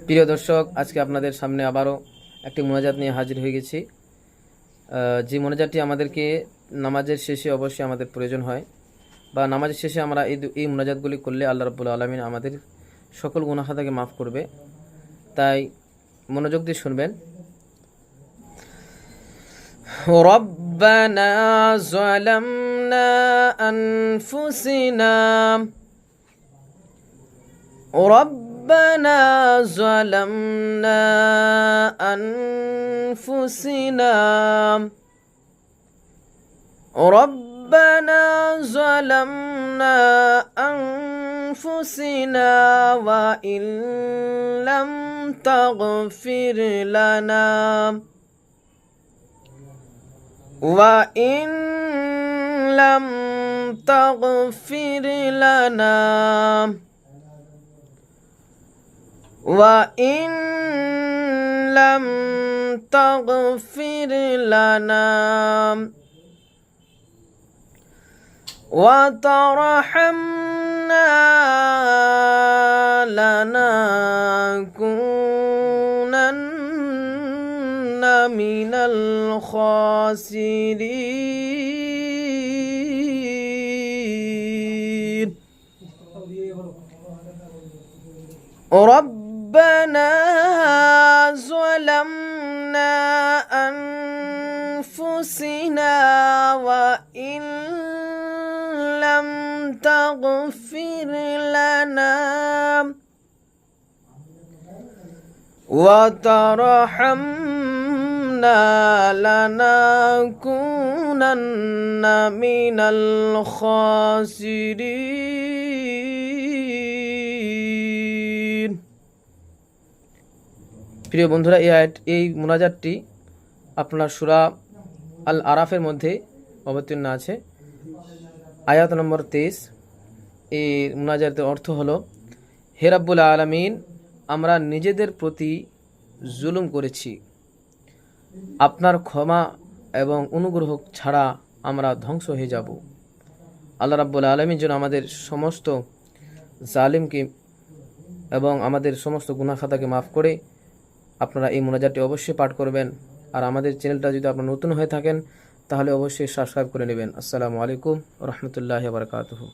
প্রিয় দর্শক, আজকে আপনাদের সামনে আবারও একটি মোনাজাত নিয়ে হাজির হয়ে গেছি। যে মোনাজাতটি আমাদেরকে নামাজের শেষে অবশ্যই আমাদের প্রয়োজন হয়, বা নামাজের শেষে আমরা এই মোনাজাতগুলি করলে আল্লাহ রাব্বুল আলামিন আমাদের সকল গুনাহ খাতাকে মাফ করবে। তাই মনোযোগ দিয়ে শুনবেন। রব্বানা যালামনা আনফুসিনা ربنا ظلمنا أنفسنا ربنا ظلمنا أنفسنا وإن لم تغفر لنا وإن لم تغفر لنا وإن لم تغفر لنا وترحمنا لنكونن من الخاسرين. ربنا ظلمنا أنفسنا وإن لم تغفر لنا وترحمنا لنكونن من الخاسرين. প্রিয় বন্ধুরা, এই মোনাজাতটি আপনার সূরা আল আরাফের মধ্যে অবতীর্ণ আছে, আয়াত নম্বর 23। এই মোনাজাতের অর্থ হলো, হে রাব্বুল আলামিন, আমরা নিজেদের প্রতি জুলুম করেছি, আপনার ক্ষমা এবং অনুগ্রহ ছাড়া আমরা ধ্বংস হয়ে যাব। আল্লাহ রাব্বুল আলামিন যেন আমাদের সমস্ত জালিমকে এবং আমাদের সমস্ত গুনাহ খাতাকে মাফ করে। আপনারা এই মোনাজাতটি অবশ্যই পাঠ করবেন। আর আমাদের চ্যানেলটা যদি আপনারা নতুন হয়ে থাকেন তাহলে অবশ্যই সাবস্ক্রাইব করে নেবেন। আসসালামু আলাইকুম ওয়া রাহমাতুল্লাহি ওয়া বারাকাতুহু।